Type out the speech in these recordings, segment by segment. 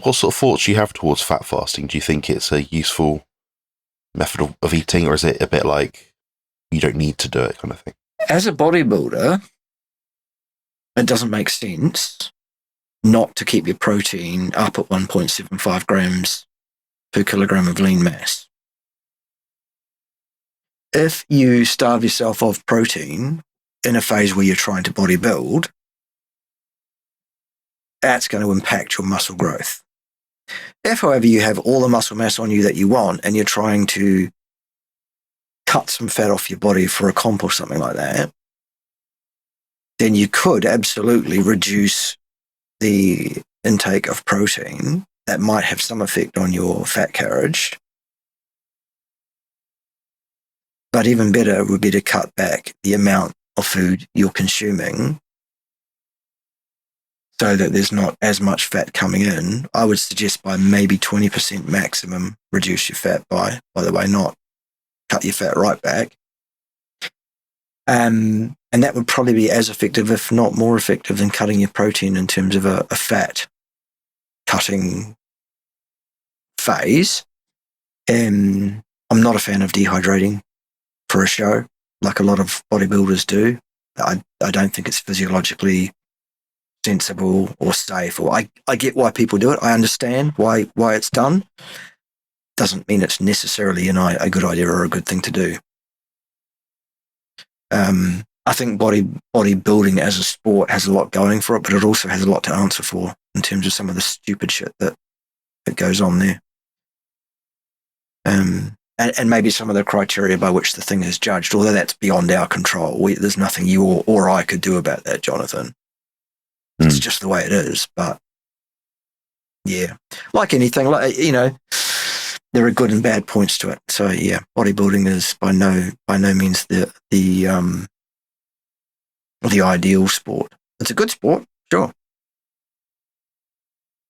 what sort of thoughts do you have towards fat fasting? Do you think it's a useful method of eating, or is it a bit like you don't need to do it kind of thing? As a bodybuilder, it doesn't make sense not to keep your protein up at 1.75 grams per kilogram of lean mass. If you starve yourself of protein in a phase where you're trying to bodybuild, that's going to impact your muscle growth. If, however, you have all the muscle mass on you that you want and you're trying to cut some fat off your body for a comp or something like that, then you could absolutely reduce the intake of protein. That might have some effect on your fat carriage. But even better would be to cut back the amount of food you're consuming so that there's not as much fat coming in. I would suggest by maybe 20% maximum, reduce your fat by the way, not cut your fat right back. And that would probably be as effective, if not more effective, than cutting your protein in terms of a fat cutting phase. I'm not a fan of dehydrating for a show, like a lot of bodybuilders do. I don't think it's physiologically sensible or safe. Or I get why people do it. I understand why it's done. Doesn't mean it's necessarily a good idea or a good thing to do. I think bodybuilding as a sport has a lot going for it, but it also has a lot to answer for in terms of some of the stupid shit that goes on there. And maybe some of the criteria by which the thing is judged, although that's beyond our control. There's nothing you or I could do about that, Jonathan. It's just the way it is. But yeah, like anything, there are good and bad points to it. So yeah, bodybuilding is by no means the ideal sport. It's a good sport, sure.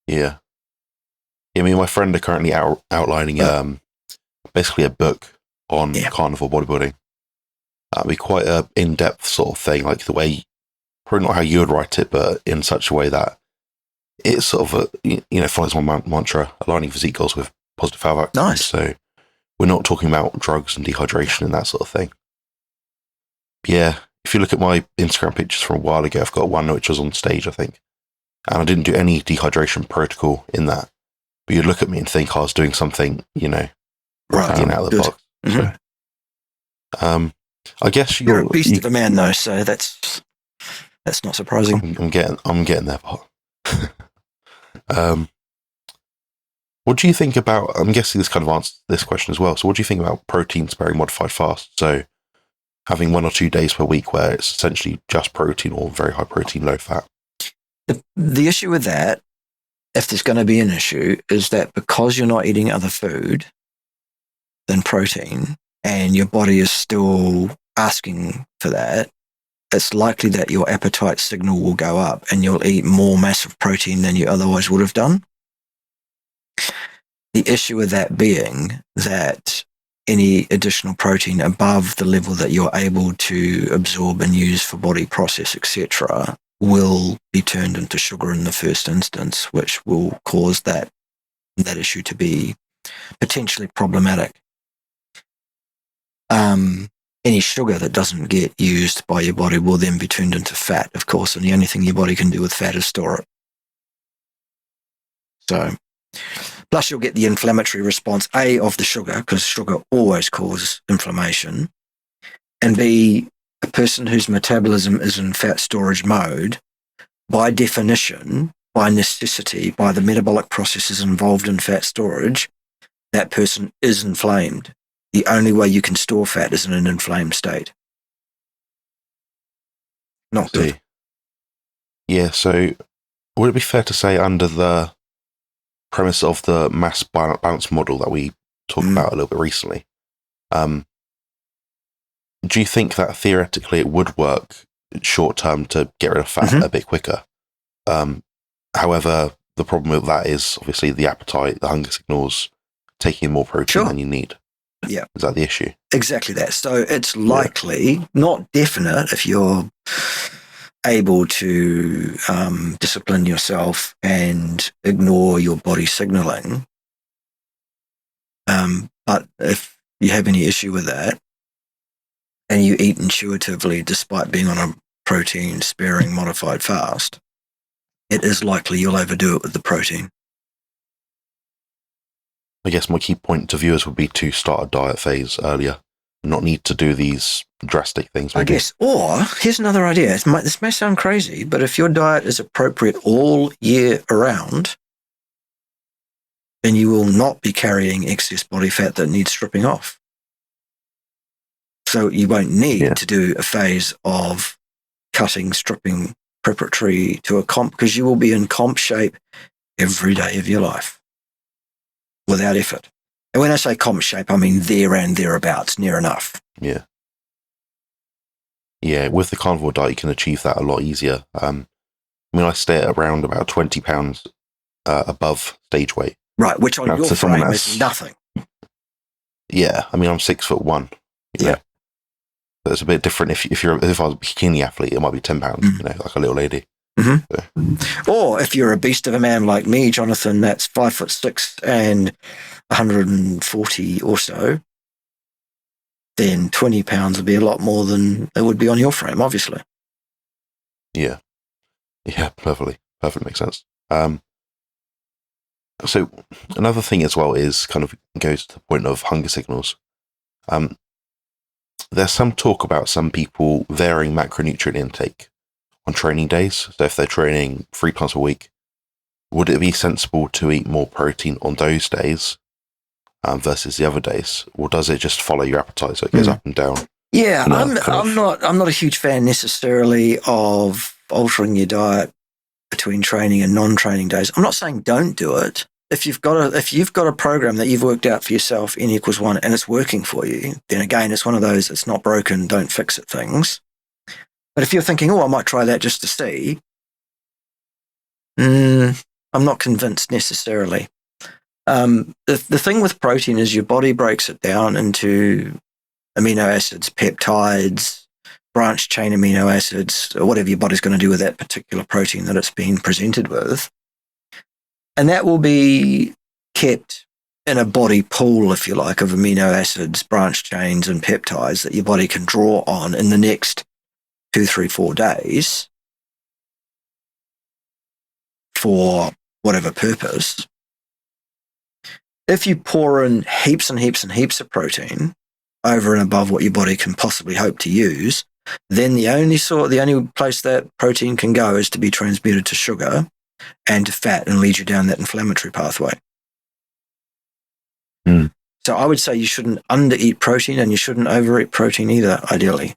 Yeah. I mean, my friend are currently outlining basically a book on carnivore bodybuilding. It'd be quite a in-depth sort of thing, like the way, probably not how you would write it, but in such a way that it sort of follows my mantra, aligning physique goals with positive health outcomes. Nice. So we're not talking about drugs and dehydration and that sort of thing. Yeah, if you look at my Instagram pictures from a while ago, I've got one which was on stage, I think, and I didn't do any dehydration protocol in that. But you'd look at me and think I was doing something, right, out of the box. Mm-hmm. So, I guess you're a beast of a man, though. So that's not surprising. I'm getting there, Pot. What do you think about? I'm guessing this kind of answers this question as well. So, what do you think about protein-sparing modified fast? So, having 1 or 2 days per week where it's essentially just protein or very high protein, low fat. The issue with that, if there's going to be an issue, is that because you're not eating other food than protein and your body is still asking for that, it's likely that your appetite signal will go up and you'll eat more massive protein than you otherwise would have done. The issue with that being that any additional protein above the level that you're able to absorb and use for body process, etc., will be turned into sugar in the first instance, which will cause that issue to be potentially problematic. Any sugar that doesn't get used by your body will then be turned into fat, of course, and the only thing your body can do with fat is store it. So, plus you'll get the inflammatory response, A, of the sugar, because sugar always causes inflammation, and B, a person whose metabolism is in fat storage mode, by definition, by necessity, by the metabolic processes involved in fat storage, that person is inflamed. The only way you can store fat is in an inflamed state. Not good. Yeah, so would it be fair to say, under the premise of the mass balance model that we talked about a little bit recently, do you think that theoretically it would work short term to get rid of fat a bit quicker? However, the problem with that is obviously the appetite, the hunger signals, taking in more protein than you need. Yeah. Is that the issue? Exactly that. So it's likely, not definite, if you're able to discipline yourself and ignore your body signaling. But if you have any issue with that and you eat intuitively despite being on a protein-sparing modified fast, it is likely you'll overdo it with the protein. I guess my key point to viewers would be to start a diet phase earlier, not need to do these drastic things. Maybe. I guess. Or here's another idea. This may sound crazy, but if your diet is appropriate all year around, then you will not be carrying excess body fat that needs stripping off. So you won't need to do a phase of cutting, stripping, preparatory to a comp, because you will be in comp shape every day of your life without effort. And when I say comp shape, I mean there and thereabouts, near enough. Yeah. Yeah, with the carnivore diet, you can achieve that a lot easier. I mean, I stay at around about 20 pounds above stage weight. Right, which on your frame is nothing. Yeah, I mean, I'm 6'1". You know? So it's a bit different. If I was a bikini athlete, it might be 10 pounds, you know, like a little lady. Mm-hmm. So. Or if you're a beast of a man like me, Jonathan, that's 5'6" and 140 or so, then 20 pounds would be a lot more than it would be on your frame, obviously. Yeah. Yeah, perfectly makes sense. So another thing as well is kind of goes to the point of hunger signals. There's some talk about some people varying macronutrient intake on training days. So if they're training 3 times a week, would it be sensible to eat more protein on those days versus the other days, or does it just follow your appetite so it goes up and down? Yeah, I'm not a huge fan necessarily of altering your diet between training and non-training days. I'm not saying don't do it. If you've got a program that you've worked out for yourself, N = 1, and it's working for you, then again, it's one of those, it's not broken, don't fix it things. But if you're thinking, I might try that just to see, I'm not convinced necessarily. The thing with protein is your body breaks it down into amino acids, peptides, branched chain amino acids, or whatever your body's going to do with that particular protein that it's been presented with. And that will be kept in a body pool, if you like, of amino acids, branched chains, and peptides that your body can draw on in the next 2, 3, 4 days for whatever purpose. If you pour in heaps and heaps and heaps of protein over and above what your body can possibly hope to use, then the only place that protein can go is to be transmuted to sugar and to fat and lead you down that inflammatory pathway. So I would say you shouldn't under-eat protein and you shouldn't over-eat protein either, ideally.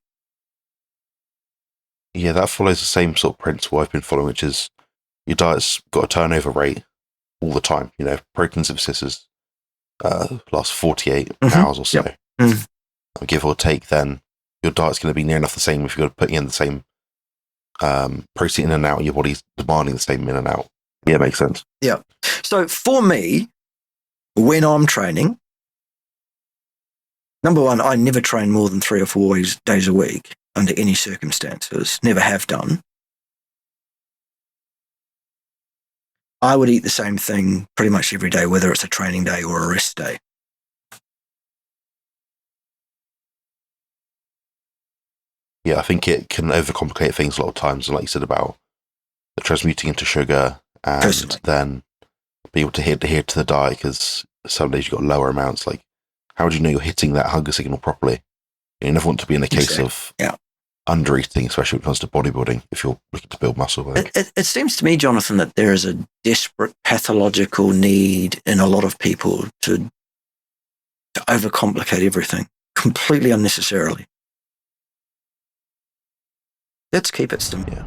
Yeah, that follows the same sort of principle I've been following, which is your diet's got a turnover rate all the time. You know, protein synthesis lasts 48 hours or so. Give or take, then your diet's going to be near enough the same if you're putting in the same protein in and out, your body's demanding the same in and out. Yeah, it makes sense. Yeah. So for me, when I'm training, number one, I never train more than 3 or 4 days a week under any circumstances. Never have done. I would eat the same thing pretty much every day, whether it's a training day or a rest day. Yeah, I think it can overcomplicate things a lot of times. And like you said about the transmuting into sugar and then be able to adhere to the diet, because some days you've got lower amounts. Like, how would you know you're hitting that hunger signal properly? You never want to be in a case of under eating, especially when it comes to bodybuilding, if you're looking to build muscle. It seems to me, Jonathan, that there is a desperate pathological need in a lot of people to overcomplicate everything completely unnecessarily. Let's keep it simple. Yeah.